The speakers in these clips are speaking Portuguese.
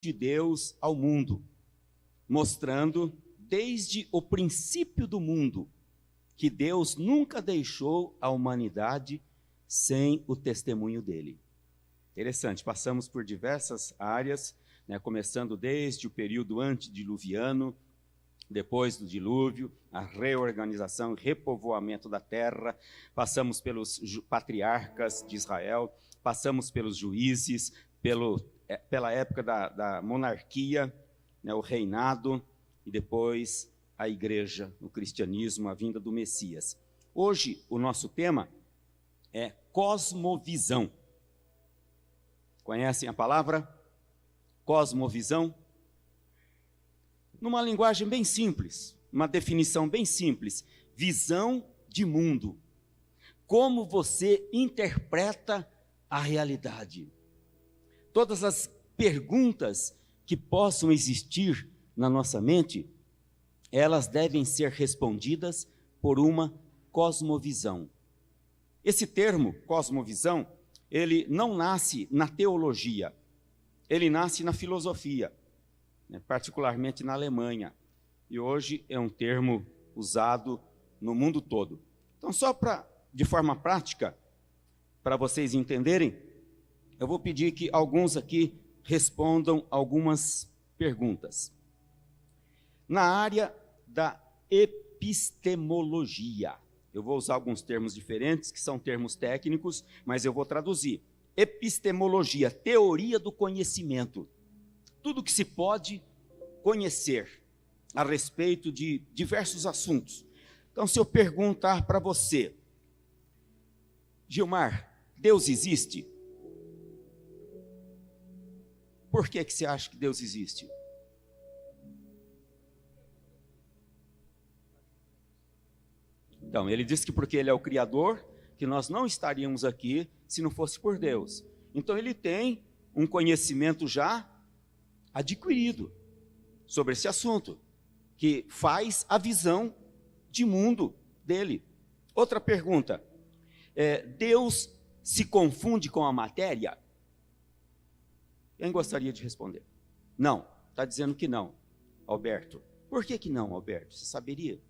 de Deus ao mundo, mostrando desde o princípio do mundo que Deus nunca deixou a humanidade sem o testemunho dele. Interessante, passamos por diversas áreas, começando desde o período antediluviano, depois do dilúvio, a reorganização e repovoamento da terra, passamos pelos patriarcas de Israel, passamos pelos juízes, pela época da monarquia, o reinado, e depois a igreja, o cristianismo, a vinda do Messias. Hoje, o nosso tema é cosmovisão. Conhecem a palavra? Cosmovisão? Numa linguagem bem simples, uma definição bem simples: visão de mundo. Como você interpreta a realidade. Todas as perguntas que possam existir na nossa mente, elas devem ser respondidas por uma cosmovisão. Esse termo, cosmovisão, ele não nasce na teologia, ele nasce na filosofia, particularmente na Alemanha. E hoje é um termo usado no mundo todo. Então, de forma prática, para vocês entenderem, eu vou pedir que alguns aqui respondam algumas perguntas. Na área da epistemologia, eu vou usar alguns termos diferentes, que são termos técnicos, mas eu vou traduzir. Epistemologia, teoria do conhecimento. Tudo que se pode conhecer a respeito de diversos assuntos. Então, se eu perguntar para você, Gilmar, Deus existe? Por que você acha que Deus existe? Então, ele disse que porque ele é o Criador, que nós não estaríamos aqui se não fosse por Deus. Então, ele tem um conhecimento já adquirido sobre esse assunto, que faz a visão de mundo dele. Outra pergunta, Deus se confunde com a matéria? Quem gostaria de responder? Não, está dizendo que não, Alberto. Por que não, Alberto? Você saberia?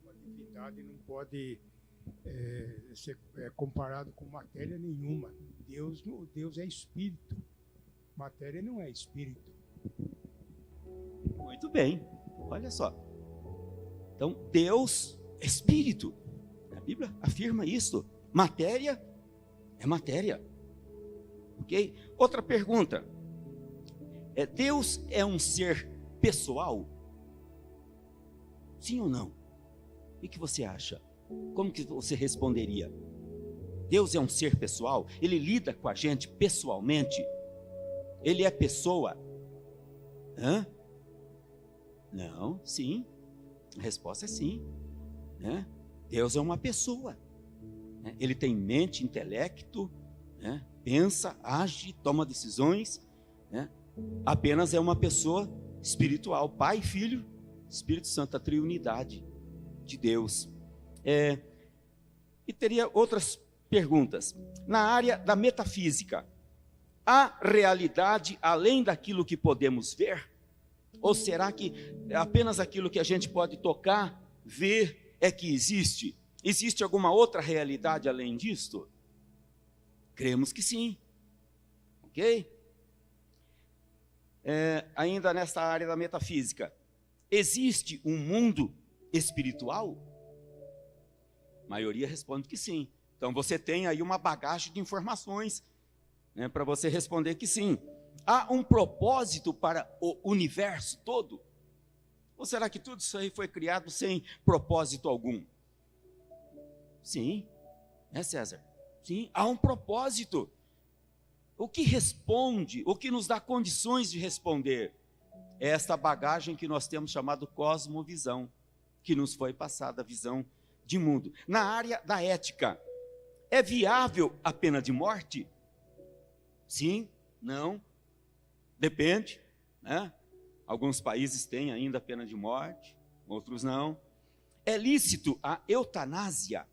Uma divindade não pode ser comparado com matéria nenhuma. Deus é espírito. Matéria não é espírito. Muito bem, olha só. Então, Deus é espírito. A Bíblia afirma isso. Matéria é matéria. Ok? Outra pergunta. Deus é um ser pessoal? Sim ou não? O que você acha? Como que você responderia? Deus é um ser pessoal? Ele lida com a gente pessoalmente? Ele é pessoa? Hã? Não, sim. A resposta é sim. Deus é uma pessoa. Ele tem mente, intelecto, pensa, age, toma decisões. Apenas é uma pessoa espiritual. Pai, Filho, Espírito Santo, a triunidade de Deus. E teria outras perguntas. Na área da metafísica, há realidade além daquilo que podemos ver? Ou será que apenas aquilo que a gente pode tocar, ver, é que existe? Existe alguma outra realidade além disto? Cremos que sim. Ok? Ainda nesta área da metafísica, existe um mundo espiritual? A maioria responde que sim. Então você tem aí uma bagagem de informações, para você responder que sim. Há um propósito para o universo todo? Ou será que tudo isso aí foi criado sem propósito algum? Sim, César? Sim, há um propósito. O que responde, o que nos dá condições de responder, é esta bagagem que nós temos chamado cosmovisão, que nos foi passada, a visão de mundo. Na área da ética, é viável a pena de morte? Sim, não, depende, Alguns países têm ainda a pena de morte, outros não. É lícito a eutanásia?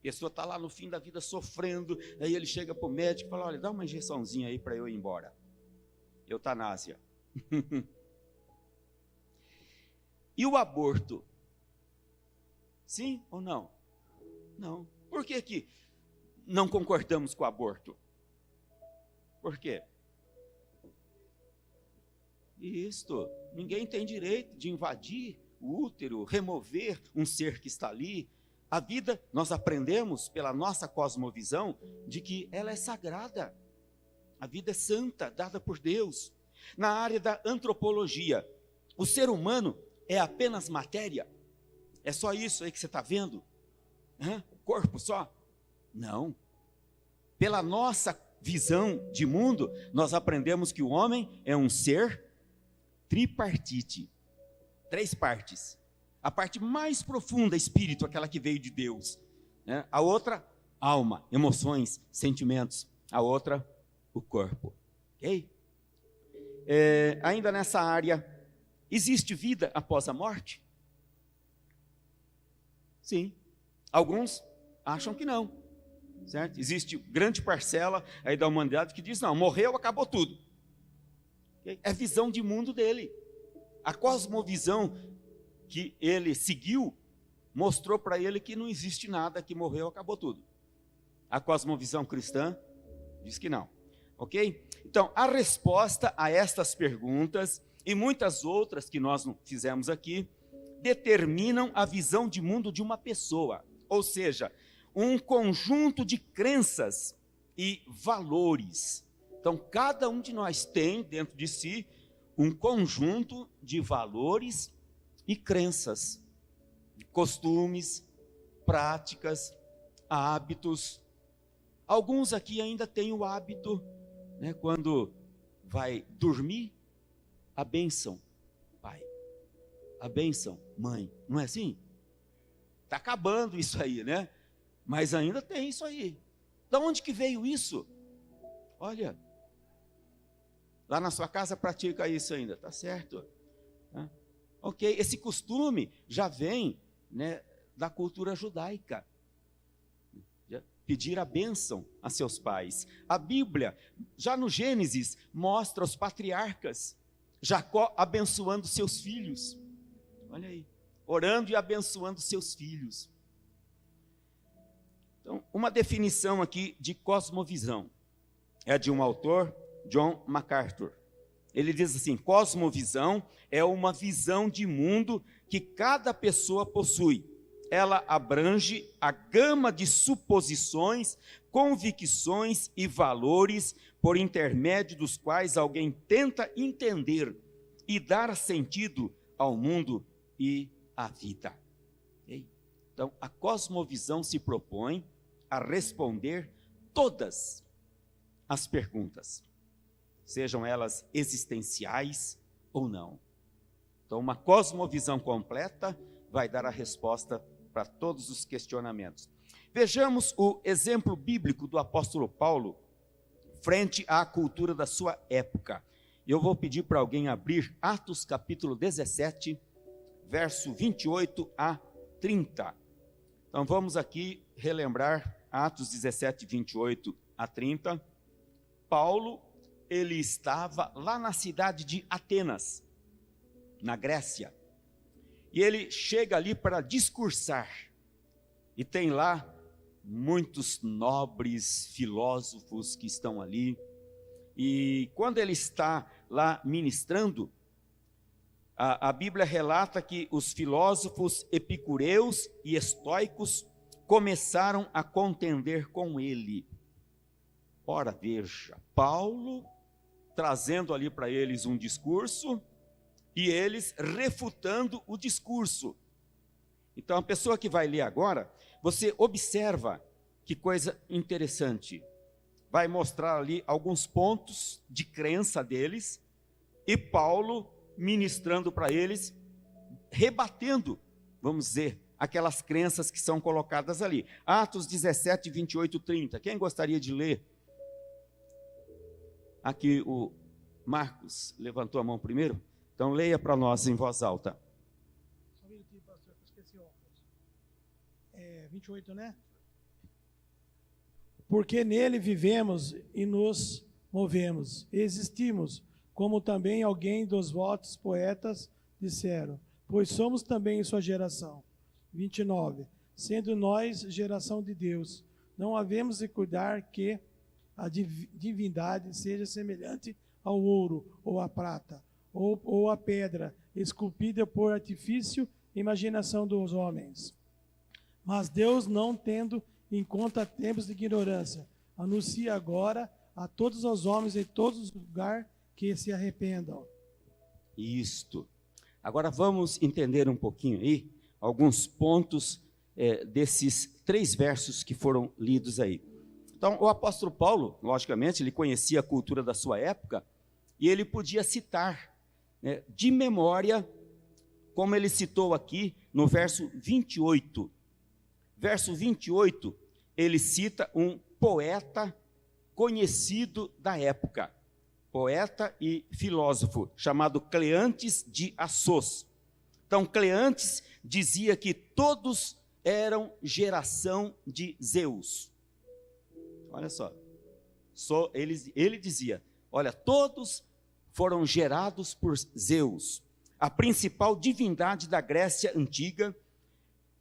A pessoa está lá no fim da vida sofrendo, aí ele chega para o médico e fala, olha, dá uma injeçãozinha aí para eu ir embora. Eutanásia. E o aborto? Sim ou não? Não. Por que não concordamos com o aborto? Por quê? Isto, ninguém tem direito de invadir o útero, remover um ser que está ali. A vida, nós aprendemos pela nossa cosmovisão de que ela é sagrada. A vida é santa, dada por Deus. Na área da antropologia, o ser humano é apenas matéria? É só isso aí que você está vendo? O corpo só? Não. Pela nossa visão de mundo, nós aprendemos que o homem é um ser tripartite. 3 partes. A parte mais profunda, espírito, aquela que veio de Deus. A outra, alma, emoções, sentimentos. A outra, o corpo. Ok? Ainda nessa área, existe vida após a morte? Sim. Alguns acham que não. Certo? Existe grande parcela aí da humanidade que diz, não, morreu, acabou tudo. Okay? É visão de mundo dele. A cosmovisão que ele seguiu mostrou para ele que não existe nada, que morreu, acabou tudo. A cosmovisão cristã diz que não. Ok? Então, a resposta a estas perguntas e muitas outras que nós fizemos aqui determinam a visão de mundo de uma pessoa. Ou seja, um conjunto de crenças e valores. Então, cada um de nós tem dentro de si um conjunto de valores e crenças, costumes, práticas, hábitos. Alguns aqui ainda têm o hábito, quando vai dormir, a bênção, pai, a bênção, mãe, não é assim? Está acabando isso aí, né? Mas ainda tem isso aí. De onde que veio isso? Olha, lá na sua casa pratica isso ainda, tá certo? Ok, esse costume já vem, da cultura judaica. Pedir a bênção a seus pais. A Bíblia, já no Gênesis, mostra os patriarcas, Jacó abençoando seus filhos. Olha aí, orando e abençoando seus filhos. Então, uma definição aqui de cosmovisão é de um autor, John MacArthur. Ele diz assim: cosmovisão é uma visão de mundo que cada pessoa possui. Ela abrange a gama de suposições, convicções e valores por intermédio dos quais alguém tenta entender e dar sentido ao mundo e à vida. Okay? Então, a cosmovisão se propõe a responder todas as perguntas, sejam elas existenciais ou não. Então, uma cosmovisão completa vai dar a resposta para todos os questionamentos. Vejamos o exemplo bíblico do apóstolo Paulo frente à cultura da sua época. Eu vou pedir para alguém abrir Atos capítulo 17, verso 28 a 30. Então vamos aqui relembrar Atos 17, 28 a 30. Paulo, ele estava lá na cidade de Atenas, na Grécia. E ele chega ali para discursar. E tem lá muitos nobres filósofos que estão ali. E quando ele está lá ministrando, a Bíblia relata que os filósofos epicureus e estoicos começaram a contender com ele. Ora, veja, Paulo trazendo ali para eles um discurso e eles refutando o discurso. Então, a pessoa que vai ler agora, você observa que coisa interessante. Vai mostrar ali alguns pontos de crença deles e Paulo ministrando para eles, rebatendo, vamos dizer, aquelas crenças que são colocadas ali. Atos 17, 28, 30. Quem gostaria de ler? Aqui o Marcos levantou a mão primeiro. Então leia para nós em voz alta. Só um minutinho, pastor, que eu esqueci óculos. 28, né? porque nele vivemos e nos movemos, existimos, como também alguém dos votos poetas disseram, pois somos também sua geração. 29. Sendo nós geração de Deus, não havemos de cuidar que a divindade seja semelhante ao ouro, ou à prata, ou à pedra, esculpida por artifício e imaginação dos homens. Mas Deus, não tendo em conta tempos de ignorância, anuncia agora a todos os homens em todos os lugares que se arrependam. Isto. Agora vamos entender um pouquinho aí, alguns pontos desses 3 versos que foram lidos aí. Então, o apóstolo Paulo, logicamente, ele conhecia a cultura da sua época, e ele podia citar, né, de memória, como ele citou aqui no verso 28. Verso 28, ele cita um poeta conhecido da época, poeta e filósofo, chamado Cleantes de Assos. Então, Cleantes dizia que todos eram geração de Zeus. Olha só, ele dizia, olha, todos foram gerados por Zeus, a principal divindade da Grécia Antiga,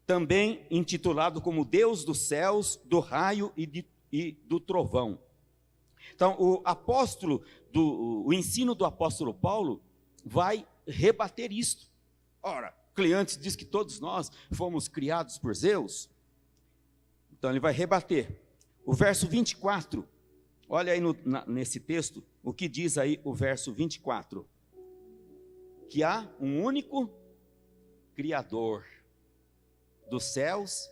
também intitulado como Deus dos céus, do raio e do trovão. Então, o ensino do apóstolo Paulo vai rebater isto. Ora, Cleantes diz que todos nós fomos criados por Zeus. Então, ele vai rebater. O verso 24, olha aí nesse texto, o que diz aí o verso 24. Que há um único Criador dos céus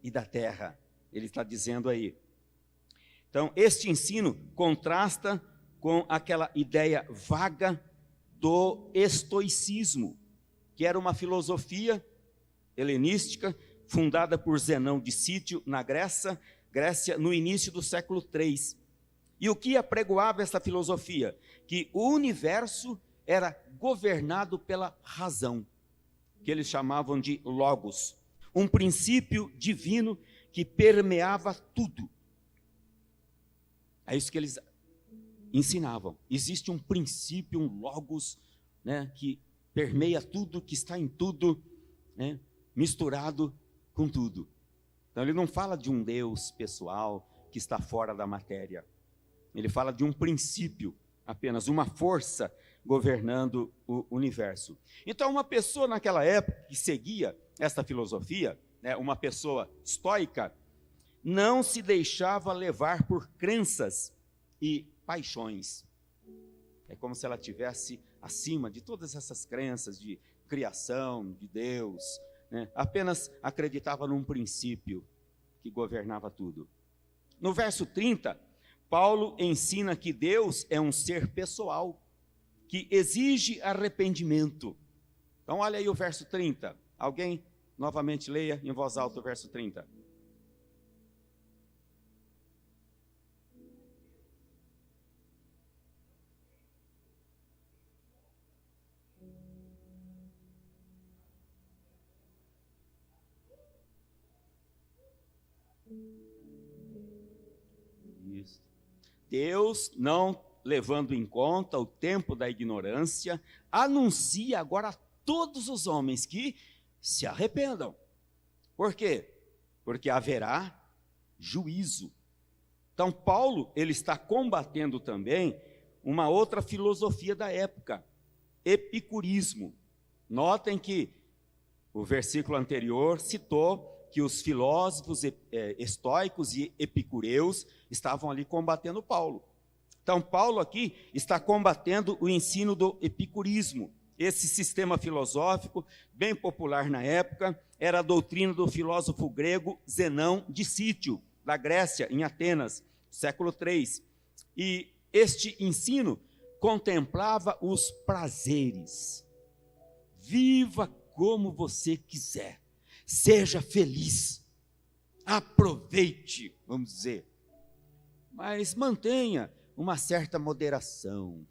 e da terra. Ele está dizendo aí. Então, este ensino contrasta com aquela ideia vaga do estoicismo, que era uma filosofia helenística fundada por Zenão de Cítio na Grécia no início do século III. E o que apregoava essa filosofia? Que o universo era governado pela razão, que eles chamavam de logos, um princípio divino que permeava tudo. É isso que eles ensinavam. Existe um princípio, um logos, né, que permeia tudo, que está em tudo, né, misturado com tudo. Então ele não fala de um Deus pessoal que está fora da matéria. Ele fala de um princípio, apenas uma força governando o universo. Então uma pessoa naquela época que seguia essa filosofia, né, uma pessoa estoica, não se deixava levar por crenças e paixões. É como se ela tivesse acima de todas essas crenças de criação, de Deus, né? Apenas acreditava num princípio que governava tudo. No verso 30, Paulo ensina que Deus é um ser pessoal, que exige arrependimento. Então olha aí o verso 30. Alguém novamente leia em voz alta o verso 30. Isso. Deus, não levando em conta o tempo da ignorância, anuncia agora a todos os homens que se arrependam. Por quê? Porque haverá juízo. Então Paulo, ele está combatendo também uma outra filosofia da época, epicurismo. Notem que o versículo anterior citou que os filósofos estoicos e epicureus estavam ali combatendo Paulo. Então Paulo aqui está combatendo o ensino do epicurismo. Esse sistema filosófico, bem popular na época, era a doutrina do filósofo grego Zenão de Cítio, da Grécia, em Atenas, século III. E este ensino contemplava os prazeres. Viva como você quiser. Seja feliz, aproveite, vamos dizer, mas mantenha uma certa moderação.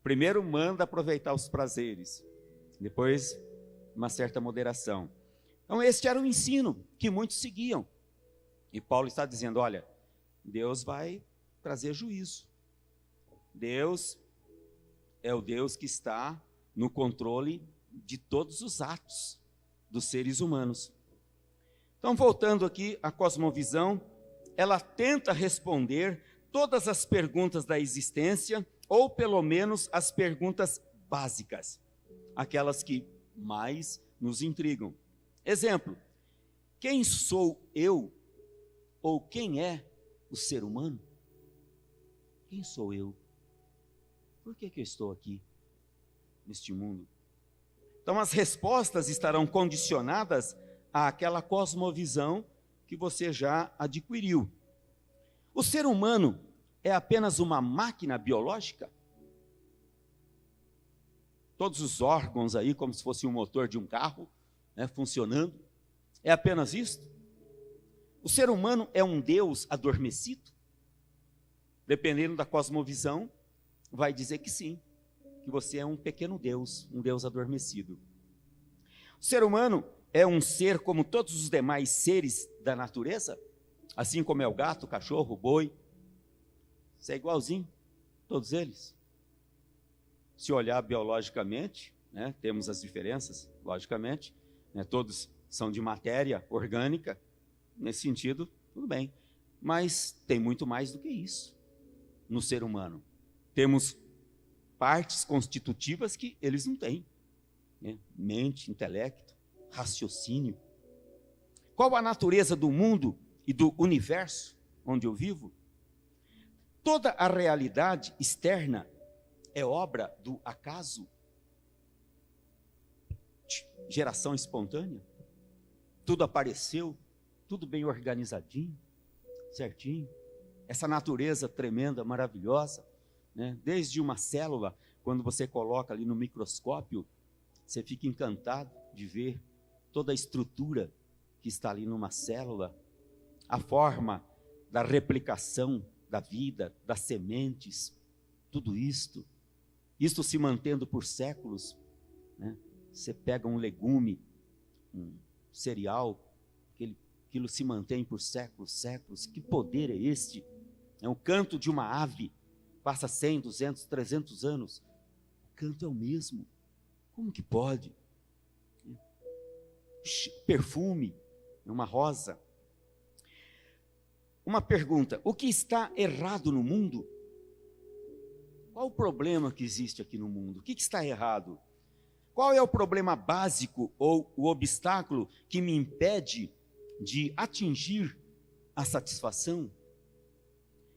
Primeiro manda aproveitar os prazeres, depois uma certa moderação. Então este era o ensino que muitos seguiam. E Paulo está dizendo, olha, Deus vai trazer juízo. Deus é o Deus que está no controle de todos os atos dos seres humanos. Então, voltando aqui à cosmovisão, ela tenta responder todas as perguntas da existência, ou pelo menos as perguntas básicas, aquelas que mais nos intrigam. Exemplo, quem sou eu, ou quem é o ser humano? Quem sou eu? Por que eu estou aqui, neste mundo? Então, as respostas estarão condicionadas àquela cosmovisão que você já adquiriu. O ser humano é apenas uma máquina biológica? Todos os órgãos aí, como se fosse um motor de um carro, né, funcionando. É apenas isto? O ser humano é um Deus adormecido? Dependendo da cosmovisão, vai dizer que sim, que você é um pequeno Deus, um Deus adormecido. O ser humano é um ser como todos os demais seres da natureza, assim como é o gato, o cachorro, o boi. Você é igualzinho, todos eles. Se olhar biologicamente, né, temos as diferenças, logicamente, né, todos são de matéria orgânica, nesse sentido, tudo bem. Mas tem muito mais do que isso no ser humano. Temos partes constitutivas que eles não têm, né? Mente, intelecto, raciocínio. Qual a natureza do mundo e do universo onde eu vivo? Toda a realidade externa é obra do acaso? Geração espontânea? Tudo apareceu, tudo bem organizadinho, certinho. Essa natureza tremenda, maravilhosa, né? Desde uma célula, quando você coloca ali no microscópio, você fica encantado de ver toda a estrutura que está ali numa célula, a forma da replicação da vida, das sementes, tudo isto se mantendo por séculos, né? Você pega um legume, um cereal, aquilo se mantém por séculos. Que poder é este? É o canto de uma ave, passa 100, 200, 300 anos, o canto é o mesmo. Como que pode? Perfume, uma rosa. Uma pergunta, o que está errado no mundo? Qual o problema que existe aqui no mundo? O que está errado? Qual é o problema básico ou o obstáculo que me impede de atingir a satisfação?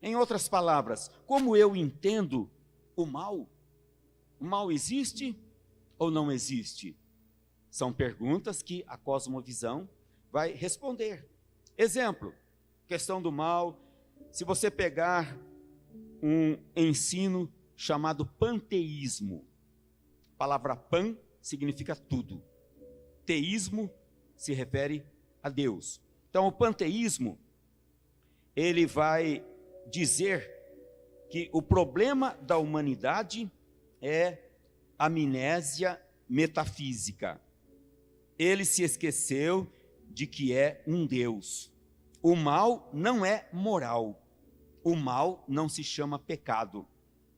Em outras palavras, como eu entendo o mal? O mal existe ou não existe? São perguntas que a cosmovisão vai responder. Exemplo, questão do mal, se você pegar um ensino chamado panteísmo, a palavra pan significa tudo, teísmo se refere a Deus. Então o panteísmo, ele vai dizer que o problema da humanidade é amnésia metafísica. Ele se esqueceu de que é um Deus. O mal não é moral. O mal não se chama pecado.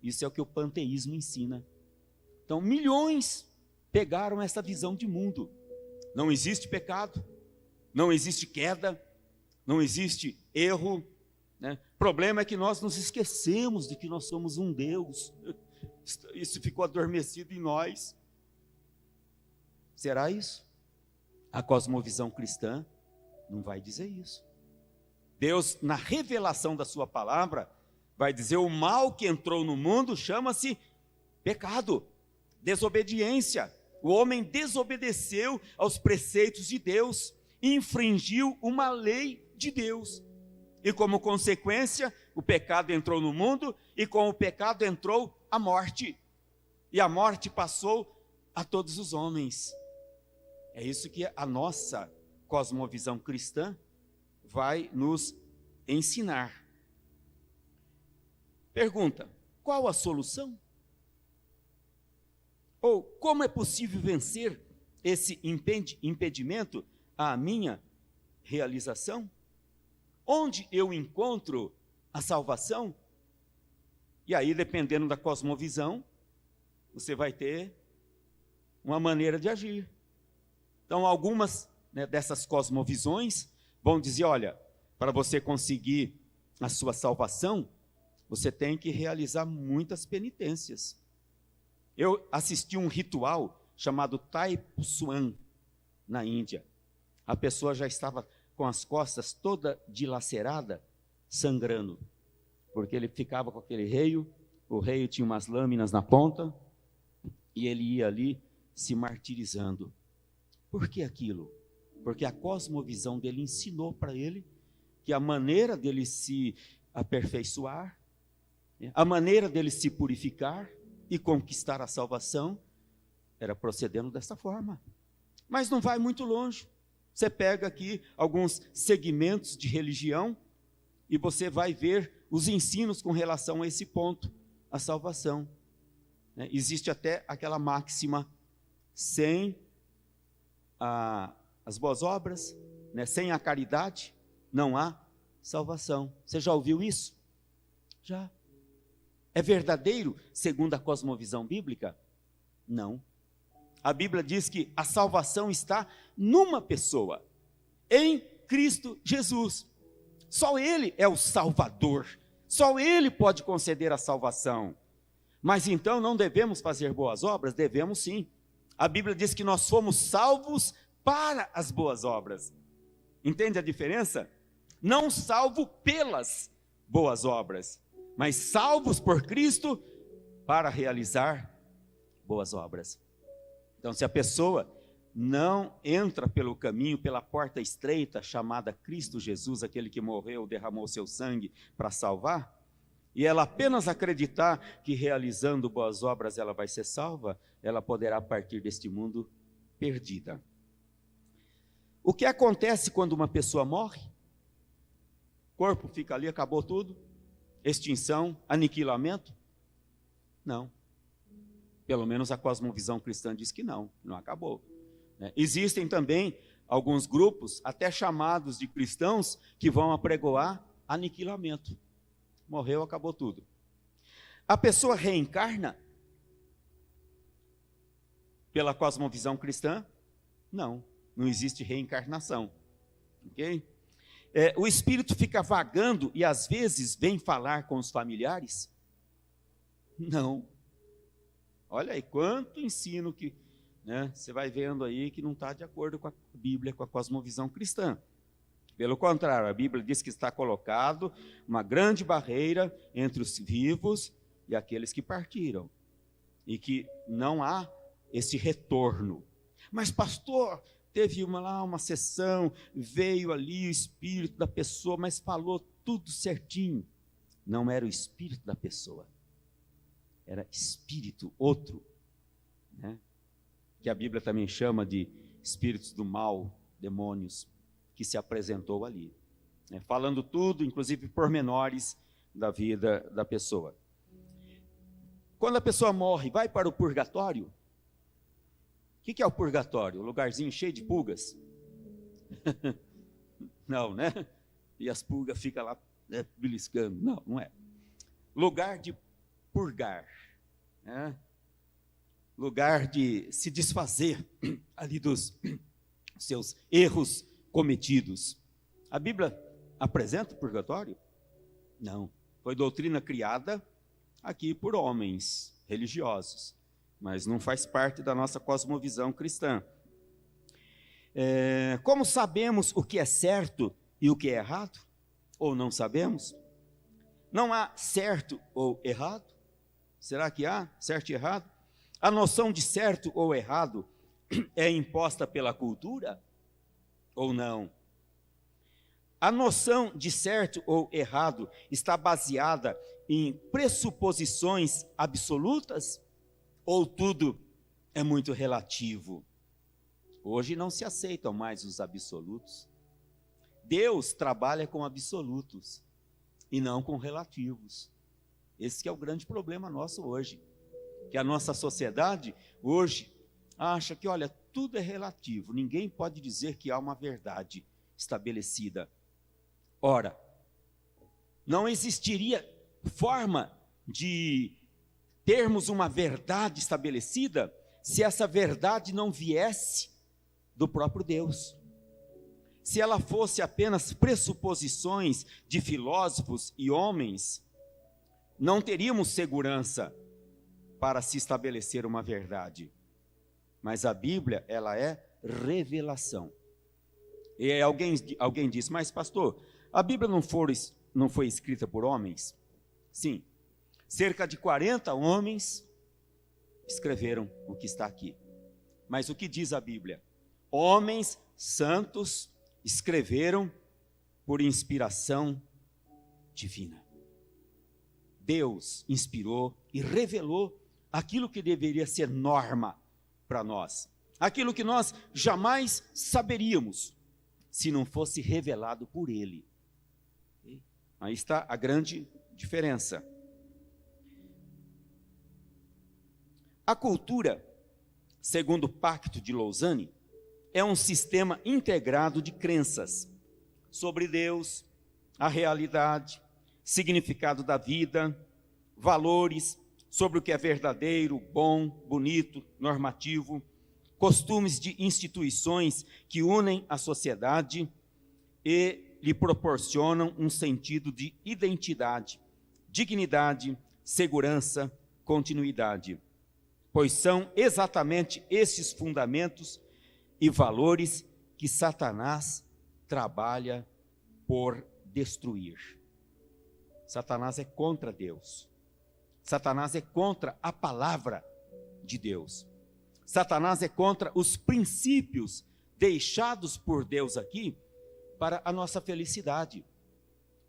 Isso é o que o panteísmo ensina. Então, milhões pegaram essa visão de mundo. Não existe pecado, não existe queda, não existe erro, né? O problema é que nós nos esquecemos de que nós somos um Deus. Isso ficou adormecido em nós. Será isso? A cosmovisão cristã não vai dizer isso. Deus, na revelação da sua palavra, vai dizer o mal que entrou no mundo chama-se pecado, desobediência. O homem desobedeceu aos preceitos de Deus, infringiu uma lei de Deus. E como consequência, o pecado entrou no mundo, e com o pecado entrou a morte. E a morte passou a todos os homens. É isso que a nossa cosmovisão cristã vai nos ensinar. Pergunta, qual a solução? Ou como é possível vencer esse impedimento à minha realização? onde eu encontro a salvação? E aí, dependendo da cosmovisão, você vai ter uma maneira de agir. Então, algumas, né, dessas cosmovisões vão dizer, olha, para você conseguir a sua salvação, você tem que realizar muitas penitências. Eu assisti um ritual chamado Taipuswan, na Índia. A pessoa já estava com as costas toda dilacerada, sangrando, porque ele ficava com aquele reio, o reio tinha umas lâminas na ponta, e ele ia ali se martirizando. Por que aquilo? Porque a cosmovisão dele ensinou para ele que a maneira dele se aperfeiçoar, a maneira dele se purificar e conquistar a salvação era procedendo dessa forma. Mas não vai muito longe. Você pega aqui alguns segmentos de religião e você vai ver os ensinos com relação a esse ponto, a salvação. Existe até aquela máxima, sem as boas obras, sem a caridade, não há salvação. Você já ouviu isso? Já. É verdadeiro segundo a cosmovisão bíblica? Não. A Bíblia diz que a salvação está numa pessoa, em Cristo Jesus. Só Ele é o Salvador, só Ele pode conceder a salvação. Mas então não devemos fazer boas obras? Devemos sim. A Bíblia diz que nós fomos salvos para as boas obras. Entende a diferença? Não salvo pelas boas obras, mas salvos por Cristo para realizar boas obras. Então, se a pessoa não entra pelo caminho, pela porta estreita, chamada Cristo Jesus, aquele que morreu, derramou seu sangue para salvar, e ela apenas acreditar que realizando boas obras ela vai ser salva, ela poderá partir deste mundo perdida. O que acontece quando uma pessoa morre? O corpo fica ali, acabou tudo? Extinção, aniquilamento? Não. Pelo menos a cosmovisão cristã diz que não acabou. Existem também alguns grupos, até chamados de cristãos, que vão apregoar aniquilamento. Morreu, acabou tudo. A pessoa reencarna pela cosmovisão cristã? Não existe reencarnação. Ok? O espírito fica vagando e às vezes vem falar com os familiares? Não. Olha aí, quanto ensino que você vai vendo aí que não está de acordo com a Bíblia, com a cosmovisão cristã. Pelo contrário, a Bíblia diz que está colocado uma grande barreira entre os vivos e aqueles que partiram. E que não há esse retorno. Mas pastor, teve uma sessão, veio ali o espírito da pessoa, mas falou tudo certinho. Não era o espírito da pessoa. Era espírito outro, que a Bíblia também chama de espíritos do mal, demônios, que se apresentou ali, falando tudo, inclusive pormenores da vida da pessoa. Quando a pessoa morre, vai para o purgatório. O que é o purgatório? Um lugarzinho cheio de pulgas? Não, né? E as pulgas ficam lá beliscando. Não é. Lugar de purgar, lugar de se desfazer ali dos seus erros cometidos. A Bíblia apresenta o purgatório? Não. Foi doutrina criada aqui por homens religiosos, mas não faz parte da nossa cosmovisão cristã. Como sabemos o que é certo e o que é errado? Ou não sabemos? Não há certo ou errado? Será que há certo e errado? A noção de certo ou errado é imposta pela cultura ou não? A noção de certo ou errado está baseada em pressuposições absolutas ou tudo é muito relativo? Hoje não se aceitam mais os absolutos. Deus trabalha com absolutos e não com relativos. Esse que é o grande problema nosso hoje, que a nossa sociedade hoje acha que, olha, tudo é relativo, ninguém pode dizer que há uma verdade estabelecida. Ora, não existiria forma de termos uma verdade estabelecida se essa verdade não viesse do próprio Deus. Se ela fosse apenas pressuposições de filósofos e homens, não teríamos segurança para se estabelecer uma verdade. Mas a Bíblia, ela é revelação. E alguém disse, mas pastor, a Bíblia não foi escrita por homens? Sim, cerca de 40 homens escreveram o que está aqui. Mas o que diz a Bíblia? Homens santos escreveram por inspiração divina. Deus inspirou e revelou aquilo que deveria ser norma para nós. Aquilo que nós jamais saberíamos se não fosse revelado por Ele. Aí está a grande diferença. A cultura, segundo o Pacto de Lausanne, é um sistema integrado de crenças sobre Deus, a realidade, significado da vida, valores sobre o que é verdadeiro, bom, bonito, normativo, costumes de instituições que unem a sociedade e lhe proporcionam um sentido de identidade, dignidade, segurança, continuidade, pois são exatamente esses fundamentos e valores que Satanás trabalha por destruir. Satanás é contra Deus. Satanás é contra a palavra de Deus. Satanás é contra os princípios deixados por Deus aqui para a nossa felicidade,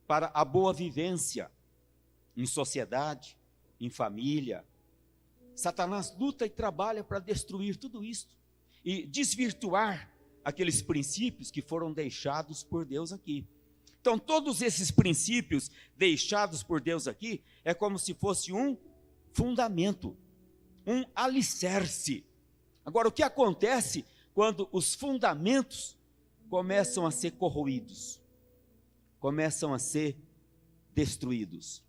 para a boa vivência em sociedade, em família. Satanás luta e trabalha para destruir tudo isso e desvirtuar aqueles princípios que foram deixados por Deus aqui. Então, todos esses princípios deixados por Deus aqui é como se fosse um fundamento, um alicerce. Agora, o que acontece quando os fundamentos começam a ser corroídos, começam a ser destruídos?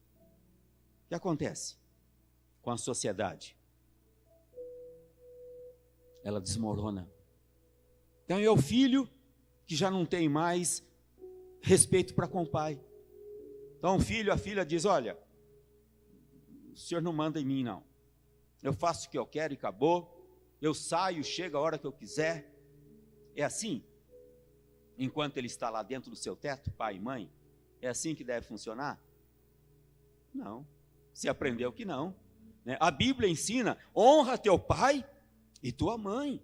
O que acontece com a sociedade? Ela desmorona. Então é o filho que já não tem mais respeito para com o pai. Então o filho, a filha diz, olha, o senhor não manda em mim não. Eu faço o que eu quero e acabou. Eu saio, chego a hora que eu quiser. É assim? Enquanto ele está lá dentro do seu teto, pai e mãe? É assim que deve funcionar? Não. Você aprendeu que não. A Bíblia ensina, honra teu pai e tua mãe.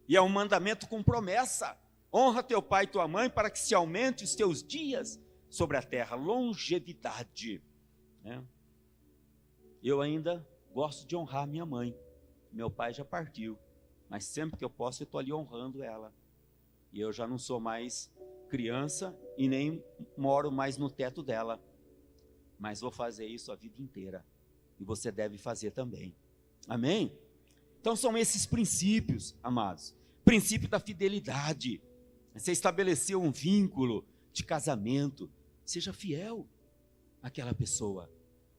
E é um mandamento com promessa. Honra teu pai e tua mãe para que se aumente os teus dias sobre a terra. Longevidade. Eu ainda gosto de honrar minha mãe. Meu pai já partiu. Mas sempre que eu posso, eu estou ali honrando ela. E eu já não sou mais criança e nem moro mais no teto dela. Mas vou fazer isso a vida inteira. E você deve fazer também. Amém? Então são esses princípios, amados. Princípio da fidelidade. Você estabeleceu um vínculo de casamento. Seja fiel àquela pessoa.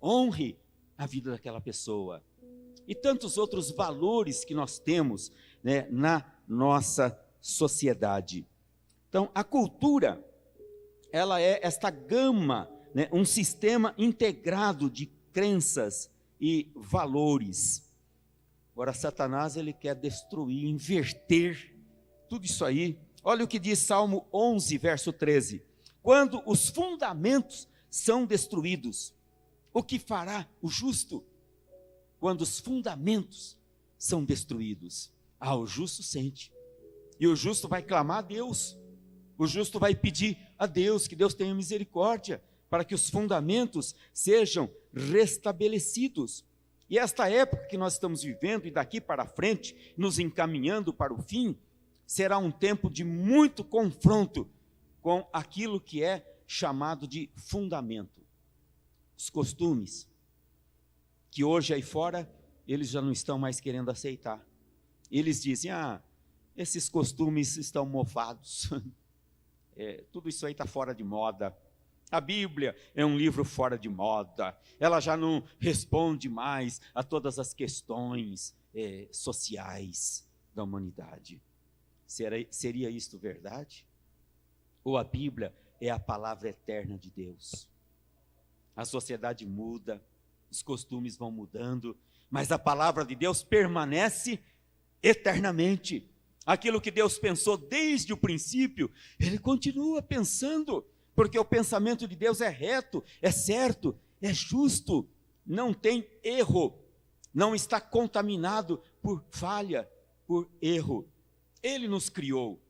Honre a vida daquela pessoa. E tantos outros valores que nós temos, na nossa sociedade. Então, a cultura, ela é esta gama, um sistema integrado de crenças e valores. Agora, Satanás, ele quer destruir, inverter tudo isso aí. Olha o que diz Salmo 11, verso 13. Quando os fundamentos são destruídos, o que fará o justo? Quando os fundamentos são destruídos, o justo sente. E o justo vai clamar a Deus. O justo vai pedir a Deus, que Deus tenha misericórdia, para que os fundamentos sejam restabelecidos. E esta época que nós estamos vivendo, e daqui para frente, nos encaminhando para o fim, será um tempo de muito confronto com aquilo que é chamado de fundamento. Os costumes, que hoje aí fora, eles já não estão mais querendo aceitar. Eles dizem, esses costumes estão mofados. tudo isso aí está fora de moda. A Bíblia é um livro fora de moda. Ela já não responde mais a todas as questões sociais da humanidade. Seria isto verdade? Ou a Bíblia é a palavra eterna de Deus? A sociedade muda, os costumes vão mudando, mas a palavra de Deus permanece eternamente. Aquilo que Deus pensou desde o princípio, Ele continua pensando, porque o pensamento de Deus é reto, é certo, é justo, não tem erro, não está contaminado por falha, por erro. Ele nos criou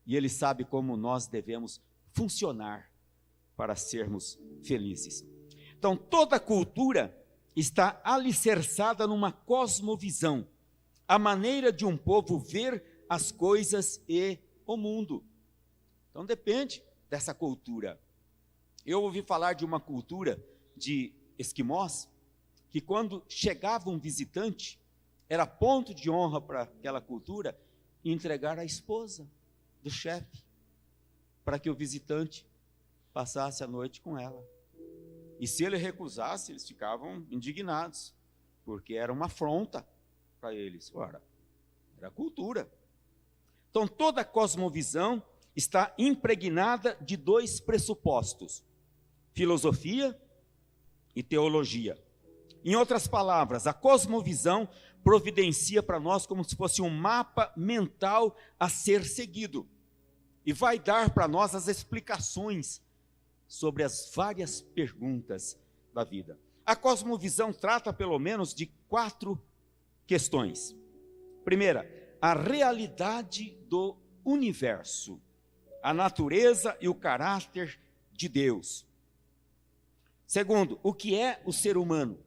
e Ele sabe como nós devemos funcionar para sermos felizes. Então, toda cultura está alicerçada numa cosmovisão, a maneira de um povo ver as coisas e o mundo. Então, depende dessa cultura. Eu ouvi falar de uma cultura de esquimós, que quando chegava um visitante, era ponto de honra para aquela cultura entregar a esposa do chefe, para que o visitante passasse a noite com ela. E se ele recusasse, eles ficavam indignados, porque era uma afronta para eles. Ora, era cultura. Então, toda a cosmovisão está impregnada de dois pressupostos: filosofia e teologia. Em outras palavras, a cosmovisão providencia para nós como se fosse um mapa mental a ser seguido, e vai dar para nós as explicações sobre as várias perguntas da vida. A cosmovisão trata pelo menos de 4 questões. Primeira, a realidade do universo, a natureza e o caráter de Deus. Segundo, o que é o ser humano?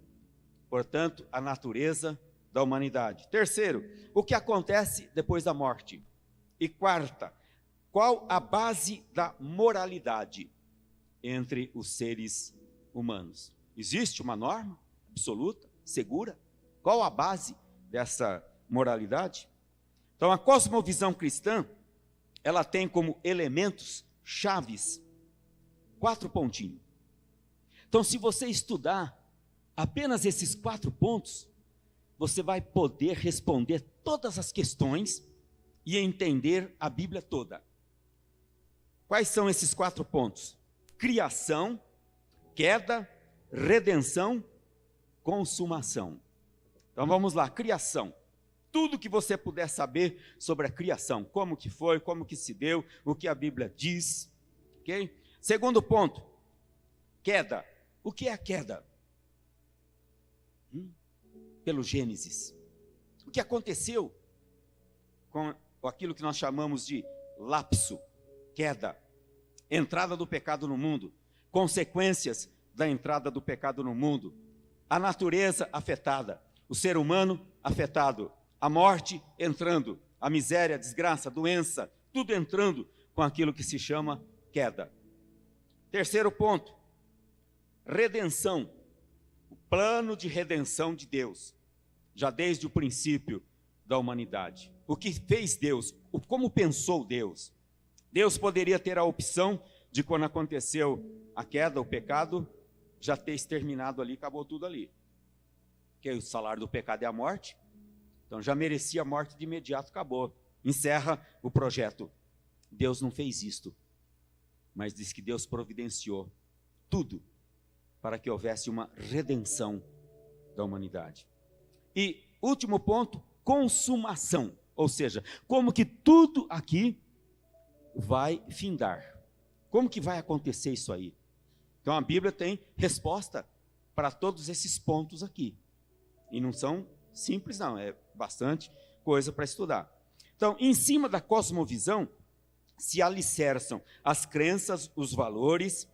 Portanto, a natureza da humanidade. Terceiro, o que acontece depois da morte? E quarta, qual a base da moralidade entre os seres humanos? Existe uma norma absoluta, segura? Qual a base dessa moralidade? Então, a cosmovisão cristã, ela tem como elementos chaves 4 pontinhos. Então, se você estudar apenas esses 4 pontos, você vai poder responder todas as questões e entender a Bíblia toda. Quais são esses 4 pontos? Criação, queda, redenção, consumação. Então vamos lá, criação. Tudo que você puder saber sobre a criação, como que foi, como que se deu, o que a Bíblia diz, ok? Segundo ponto, queda. O que é a queda? Pelo Gênesis. O que aconteceu com aquilo que nós chamamos de lapso, queda, entrada do pecado no mundo, consequências da entrada do pecado no mundo, a natureza afetada, o ser humano afetado, a morte entrando, a miséria, a desgraça, a doença, tudo entrando com aquilo que se chama queda. Terceiro ponto, redenção, o plano de redenção de Deus, já desde o princípio da humanidade. O que fez Deus, como pensou Deus? Deus poderia ter a opção de, quando aconteceu a queda, o pecado, já ter exterminado ali, acabou tudo ali. Porque o salário do pecado é a morte, então já merecia a morte de imediato, acabou. Encerra o projeto. Deus não fez isto, mas diz que Deus providenciou tudo para que houvesse uma redenção da humanidade. E último ponto, consumação, ou seja, como que tudo aqui vai findar. Como que vai acontecer isso aí? Então a Bíblia tem resposta para todos esses pontos aqui. E não são simples não, é bastante coisa para estudar. Então, em cima da cosmovisão, se alicerçam as crenças, os valores,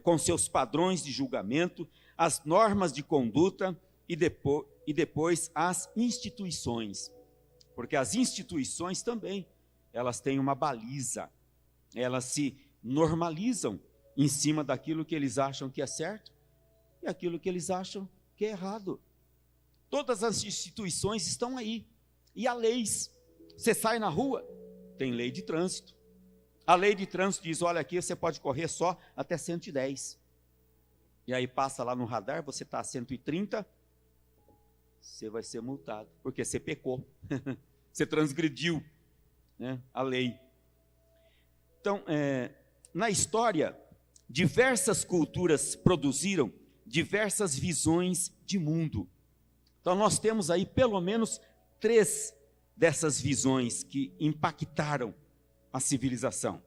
com seus padrões de julgamento, as normas de conduta e depois as instituições. Porque as instituições também, elas têm uma baliza, elas se normalizam em cima daquilo que eles acham que é certo e aquilo que eles acham que é errado. Todas as instituições estão aí. E há leis. Você sai na rua, tem lei de trânsito. A lei de trânsito diz, olha aqui, você pode correr só até 110. E aí passa lá no radar, você está a 130, você vai ser multado, porque você pecou, você transgrediu, né, a lei. Então, na história, diversas culturas produziram diversas visões de mundo. Então, nós temos aí pelo menos 3 dessas visões que impactaram a civilização.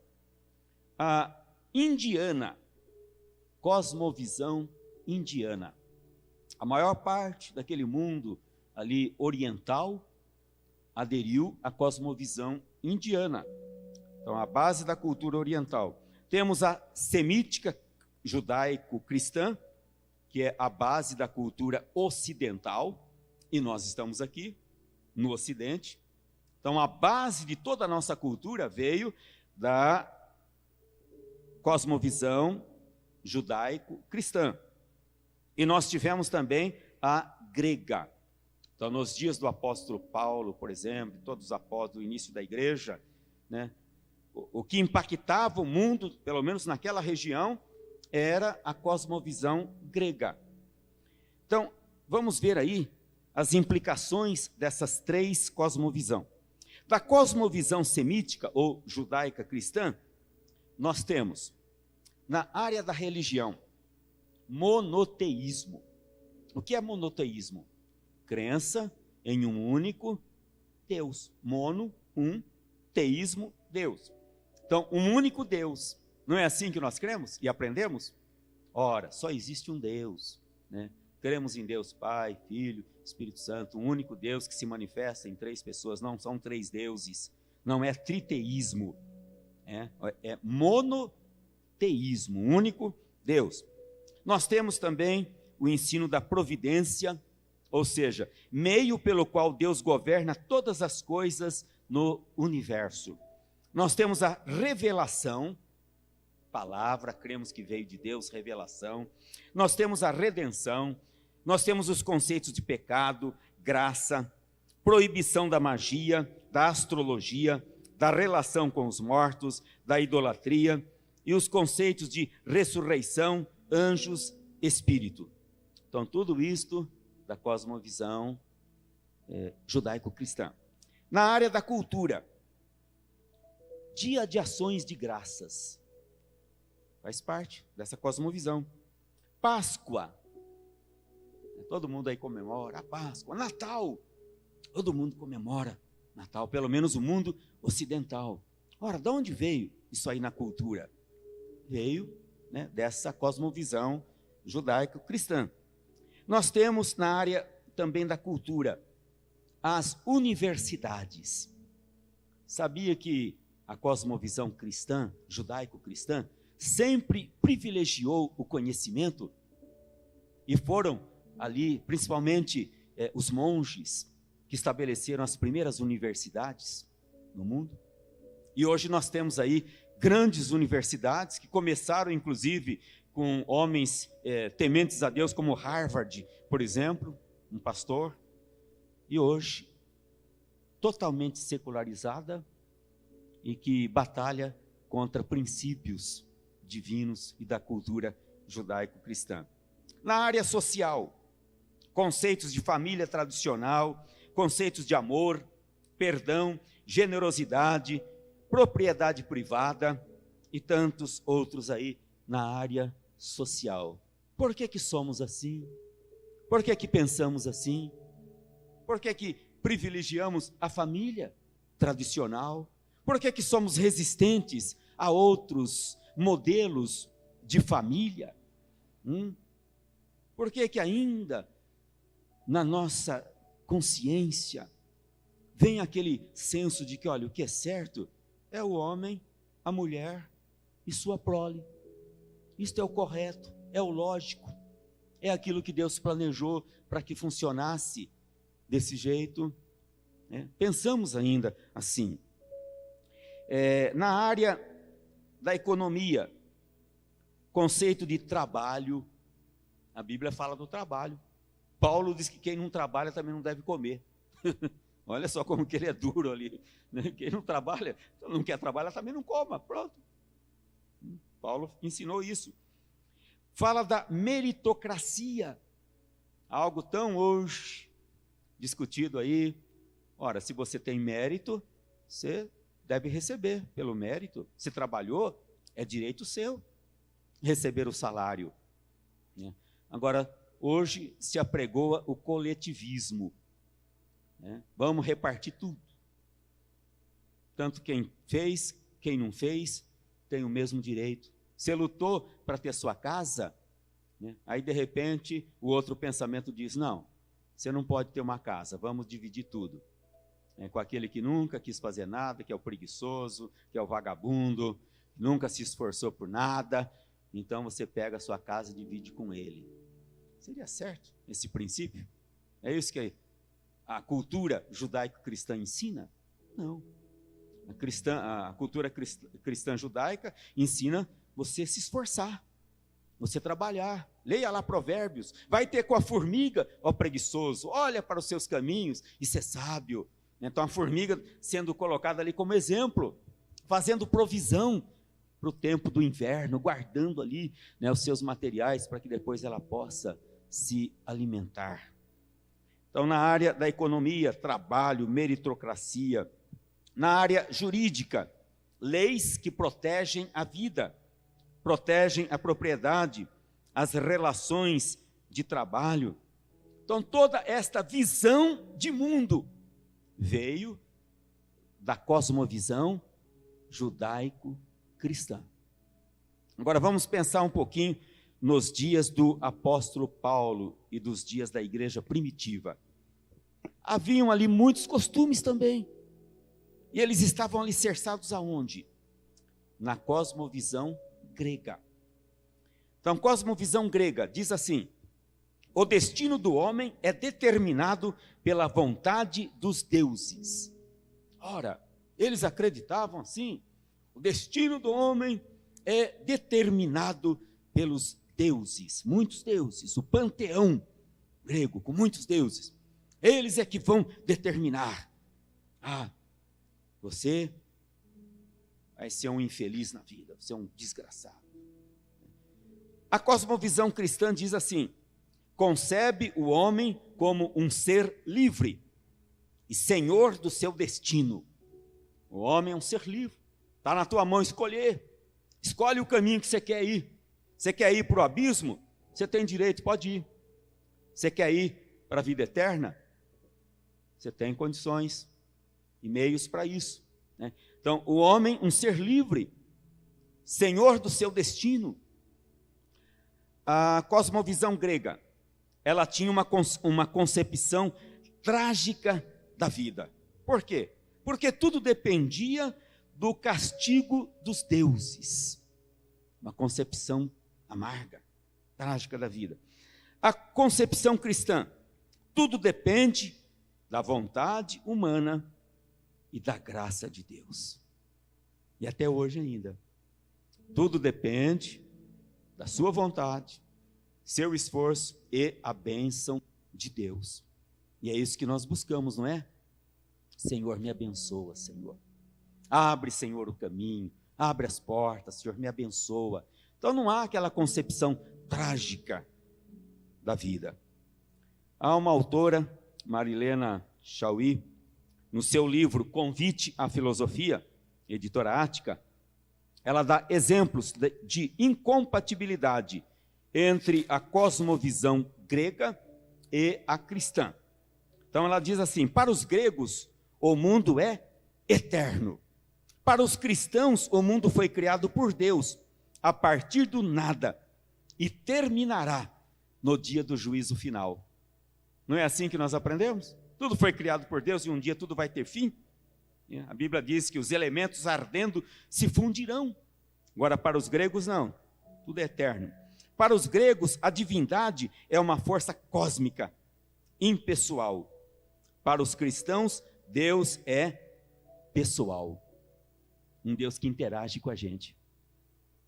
A indiana, cosmovisão indiana. A maior parte daquele mundo ali oriental aderiu à cosmovisão indiana. Então, a base da cultura oriental. Temos a semítica judaico-cristã, que é a base da cultura ocidental, e nós estamos aqui no Ocidente. Então, a base de toda a nossa cultura veio da cosmovisão judaico-cristã. E nós tivemos também a grega. Então, nos dias do apóstolo Paulo, por exemplo, todos os apóstolos do início da igreja, né, o que impactava o mundo, pelo menos naquela região, era a cosmovisão grega. Então, vamos ver aí as implicações dessas 3 cosmovisões. Da cosmovisão semítica ou judaica cristã, nós temos, na área da religião, monoteísmo. O que é monoteísmo? Crença em um único Deus. Mono, teísmo, Deus. Então, um único Deus. Não é assim que nós cremos e aprendemos? Ora, só existe um Deus, né? Cremos em Deus Pai, Filho, Espírito Santo, um único Deus que se manifesta em 3 pessoas, não são 3 deuses, não é triteísmo, é monoteísmo, um único Deus. Nós temos também o ensino da providência, ou seja, meio pelo qual Deus governa todas as coisas no universo. Nós temos a revelação, palavra, cremos que veio de Deus, revelação. Nós temos a redenção, nós temos os conceitos de pecado, graça, proibição da magia, da astrologia, da relação com os mortos, da idolatria e os conceitos de ressurreição, anjos, espírito. Então, tudo isto da cosmovisão judaico-cristã. Na área da cultura, Dia de Ações de Graças, faz parte dessa cosmovisão. Páscoa, todo mundo aí comemora a Páscoa. Natal, todo mundo comemora Natal, pelo menos o mundo ocidental. Ora, de onde veio isso aí na cultura? Veio, né, dessa cosmovisão judaico-cristã. Nós temos na área também da cultura as universidades. Sabia que a cosmovisão cristã, judaico-cristã, sempre privilegiou o conhecimento? E foram ali, principalmente, os monges que estabeleceram as primeiras universidades no mundo. E hoje nós temos aí grandes universidades que começaram, inclusive, com homens tementes a Deus, como Harvard, por exemplo, um pastor. E hoje, totalmente secularizada e que batalha contra princípios divinos e da cultura judaico-cristã. Na área social, conceitos de família tradicional, conceitos de amor, perdão, generosidade, propriedade privada e tantos outros aí na área social. Por que que somos assim? Por que que pensamos assim? Por que que privilegiamos a família tradicional? Por que que somos resistentes a outros modelos de família? Por que que ainda na nossa consciência vem aquele senso de que, olha, o que é certo é o homem, a mulher e sua prole. Isto é o correto, é o lógico, é aquilo que Deus planejou para que funcionasse desse jeito, né? Pensamos ainda assim. Na área da economia, conceito de trabalho, a Bíblia fala do trabalho. Paulo diz que quem não trabalha também não deve comer. Olha só como que ele é duro ali. Né? Quem não trabalha, não quer trabalhar, também não coma. Pronto. Paulo ensinou isso. Fala da meritocracia. Algo tão hoje discutido aí. Ora, se você tem mérito, você deve receber pelo mérito. Se trabalhou, é direito seu receber o salário. Né? Agora, hoje se apregoa o coletivismo. Né? Vamos repartir tudo. Tanto quem fez, quem não fez, tem o mesmo direito. Você lutou para ter sua casa, né? Aí de repente o outro pensamento diz, não, você não pode ter uma casa, vamos dividir tudo. Com aquele que nunca quis fazer nada, que é o preguiçoso, que é o vagabundo, nunca se esforçou por nada, então você pega a sua casa e divide com ele. Seria certo esse princípio? É isso que a cultura judaico-cristã ensina? Não. A cultura cristã judaica ensina você se esforçar, você trabalhar. Leia lá Provérbios. Vai ter com a formiga, ó preguiçoso, olha para os seus caminhos e ser sábio. Então a formiga sendo colocada ali como exemplo, fazendo provisão para o tempo do inverno, guardando ali, né, os seus materiais para que depois ela possa se alimentar. Então na área da economia, trabalho, meritocracia. Na área jurídica, leis que protegem a vida, protegem a propriedade, as relações de trabalho. Então toda esta visão de mundo veio da cosmovisão judaico-cristã. Agora vamos pensar um pouquinho nos dias do apóstolo Paulo e dos dias da igreja primitiva. Haviam ali muitos costumes também. E eles estavam alicerçados aonde? Na cosmovisão grega. Então, cosmovisão grega diz assim: o destino do homem é determinado pela vontade dos deuses. Ora, eles acreditavam assim: o destino do homem é determinado pelos deuses, muitos deuses, o panteão grego com muitos deuses. Eles é que vão determinar. Você vai ser um infeliz na vida, você é um desgraçado. A cosmovisão cristã diz assim: concebe o homem como um ser livre e senhor do seu destino. O homem é um ser livre, está na tua mão escolher. Escolhe o caminho que você quer ir. Você quer ir para o abismo? Você tem direito, pode ir. Você quer ir para a vida eterna? Você tem condições e meios para isso. Né? Então, o homem, um ser livre, senhor do seu destino. A cosmovisão grega, ela tinha uma concepção trágica da vida. Por quê? Porque tudo dependia do castigo dos deuses. Uma concepção amarga, trágica da vida. A concepção cristã, tudo depende da vontade humana e da graça de Deus. E até hoje ainda. Tudo depende da sua vontade, seu esforço e a bênção de Deus. E é isso que nós buscamos, não é? Senhor, me abençoa, Senhor. Abre, Senhor, o caminho, abre as portas, Senhor, me abençoa. Então não há aquela concepção trágica da vida. Há uma autora, Marilena Chauí, no seu livro Convite à Filosofia, editora Ática, ela dá exemplos de incompatibilidade entre a cosmovisão grega e a cristã. Então ela diz assim: para os gregos, o mundo é eterno. Para os cristãos, o mundo foi criado por Deus, a partir do nada, e terminará no dia do juízo final. Não é assim que nós aprendemos? Tudo foi criado por Deus e um dia tudo vai ter fim. A Bíblia diz que os elementos ardendo se fundirão. Agora, para os gregos, não. Tudo é eterno. Para os gregos, a divindade é uma força cósmica, impessoal. Para os cristãos, Deus é pessoal. Um Deus que interage com a gente.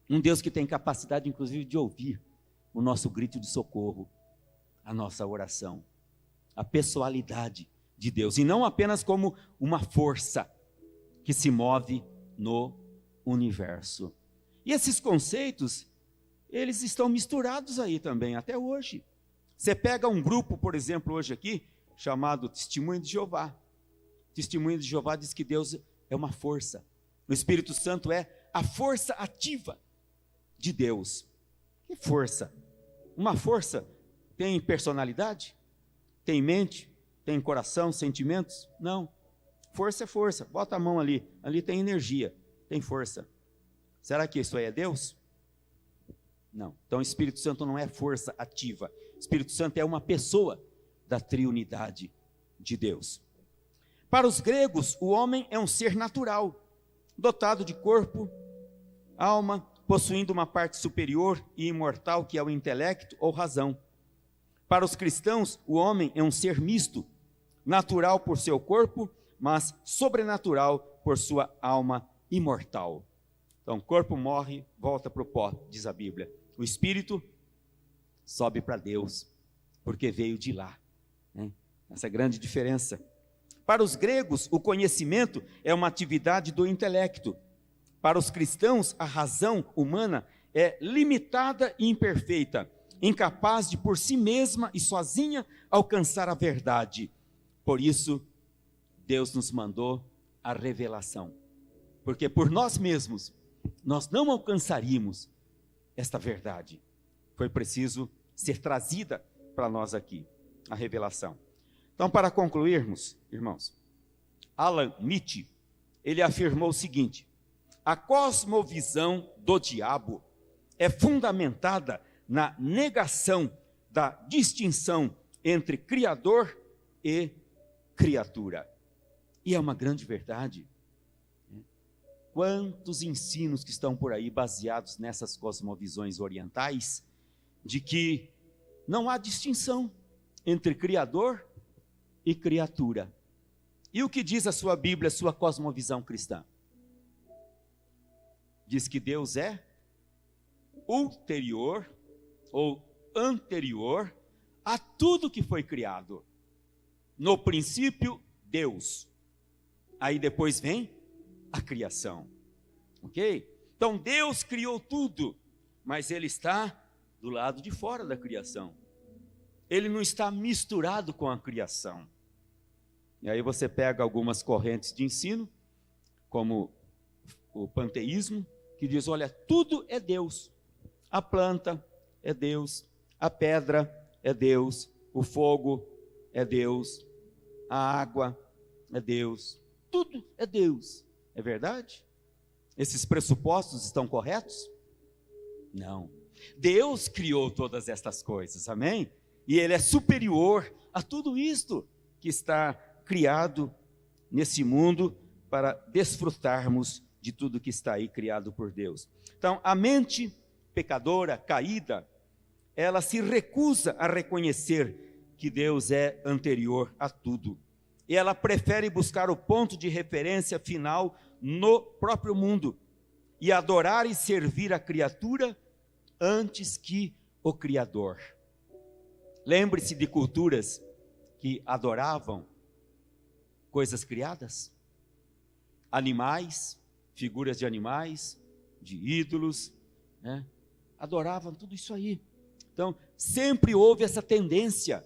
Um Deus que tem capacidade, inclusive, de ouvir o nosso grito de socorro, a nossa oração. A pessoalidade de Deus, e não apenas como uma força que se move no universo. E esses conceitos, eles estão misturados aí também, até hoje. Você pega um grupo, por exemplo, hoje aqui, chamado Testemunho de Jeová. Testemunho de Jeová diz que Deus é uma força. O Espírito Santo é a força ativa de Deus. Que força? Uma força tem personalidade? Tem mente? Tem coração, sentimentos? Não. Força é força. Bota a mão ali. Ali tem energia, tem força. Será que isso aí é Deus? Não. Então o Espírito Santo não é força ativa. O Espírito Santo é uma pessoa da triunidade de Deus. Para os gregos, o homem é um ser natural, dotado de corpo, alma, possuindo uma parte superior e imortal que é o intelecto ou razão. Para os cristãos, o homem é um ser misto, natural por seu corpo, mas sobrenatural por sua alma imortal. Então, o corpo morre, volta para o pó, diz a Bíblia. O espírito sobe para Deus, porque veio de lá. Né? Essa é a grande diferença. Para os gregos, o conhecimento é uma atividade do intelecto. Para os cristãos, a razão humana é limitada e imperfeita, incapaz de por si mesma e sozinha alcançar a verdade. Por isso, Deus nos mandou a revelação. Porque por nós mesmos, nós não alcançaríamos esta verdade. Foi preciso ser trazida para nós aqui, a revelação. Então, para concluirmos, irmãos, Alan Mitchell, ele afirmou o seguinte: a cosmovisão do diabo é fundamentada na negação da distinção entre Criador e criatura. E é uma grande verdade. Quantos ensinos que estão por aí baseados nessas cosmovisões orientais, de que não há distinção entre Criador e criatura. E o que diz a sua Bíblia, a sua cosmovisão cristã? Diz que Deus é ulterior ou anterior a tudo que foi criado. No princípio, Deus. Aí depois vem a criação. Ok? Então Deus criou tudo, mas Ele está do lado de fora da criação. Ele não está misturado com a criação. E aí você pega algumas correntes de ensino, como o panteísmo, que diz, olha, tudo é Deus. A planta é Deus, a pedra é Deus, o fogo é Deus, a água é Deus, tudo é Deus. É verdade? Esses pressupostos estão corretos? Não. Deus criou todas estas coisas, amém? E Ele é superior a tudo isto que está criado nesse mundo para desfrutarmos de tudo que está aí criado por Deus. Então, a mente pecadora, caída, ela se recusa a reconhecer que Deus é anterior a tudo. E ela prefere buscar o ponto de referência final no próprio mundo e adorar e servir a criatura antes que o Criador. Lembre-se de culturas que adoravam coisas criadas, animais, figuras de animais, de ídolos, né? Adoravam tudo isso aí. Então, sempre houve essa tendência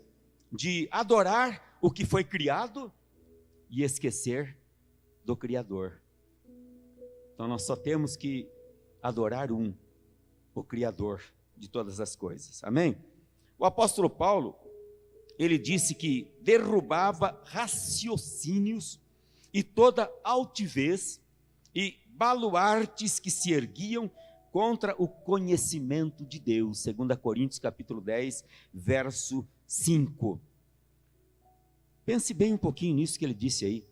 de adorar o que foi criado e esquecer do Criador. Então, nós só temos que adorar o Criador de todas as coisas. Amém? O apóstolo Paulo, ele disse que derrubava raciocínios e toda altivez e baluartes que se erguiam contra o conhecimento de Deus. 2 Coríntios capítulo 10, verso 5. Pense bem um pouquinho nisso que ele disse aí.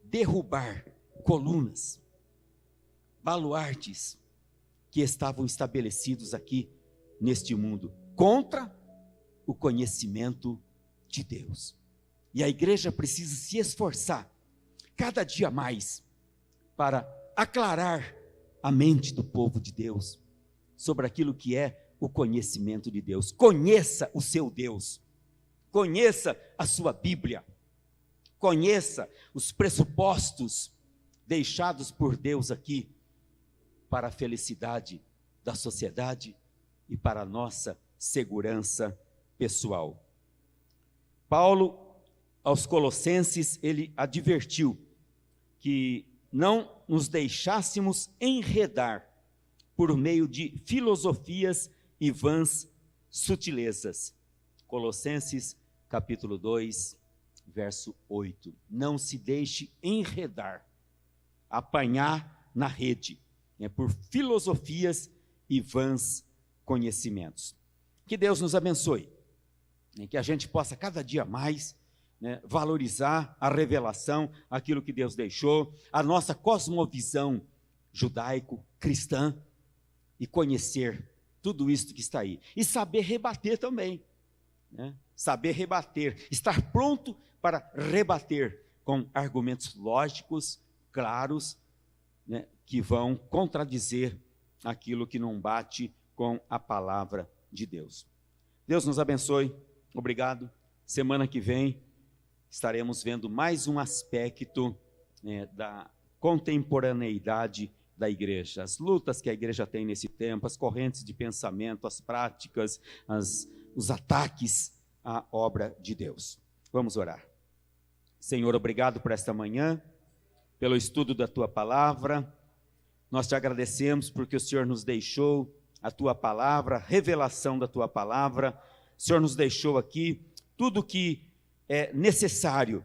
Derrubar colunas, baluartes que estavam estabelecidos aqui neste mundo, contra o conhecimento de Deus. E a igreja precisa se esforçar, cada dia mais, para aclarar a mente do povo de Deus, sobre aquilo que é o conhecimento de Deus. Conheça o seu Deus, conheça a sua Bíblia, conheça os pressupostos deixados por Deus aqui para a felicidade da sociedade e para a nossa segurança pessoal. Paulo, aos Colossenses, ele advertiu que não nos deixássemos enredar por meio de filosofias e vãs sutilezas. Colossenses, capítulo 2, verso 8. Não se deixe enredar, apanhar na rede, por filosofias e vãs conhecimentos. Que Deus nos abençoe, que a gente possa cada dia mais valorizar a revelação, aquilo que Deus deixou, a nossa cosmovisão judaico-cristã, e conhecer tudo isso que está aí. E saber rebater também, saber rebater, estar pronto para rebater com argumentos lógicos, claros, que vão contradizer aquilo que não bate com a palavra de Deus. Deus nos abençoe, obrigado. Semana que vem estaremos vendo mais um aspecto da contemporaneidade da igreja, as lutas que a igreja tem nesse tempo, as correntes de pensamento, as práticas, os ataques à obra de Deus. Vamos orar. Senhor, obrigado por esta manhã, pelo estudo da Tua palavra. Nós te agradecemos porque o Senhor nos deixou a Tua palavra, a revelação da Tua palavra. O Senhor nos deixou aqui tudo que é necessário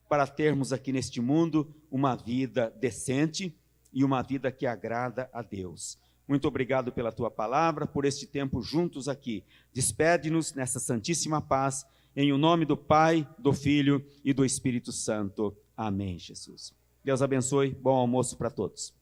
para termos aqui neste mundo uma vida decente e uma vida que agrada a Deus. Muito obrigado pela Tua palavra, por este tempo juntos aqui. Despede-nos nessa santíssima paz, em o nome do Pai, do Filho e do Espírito Santo. Amém, Jesus. Deus abençoe, bom almoço para todos.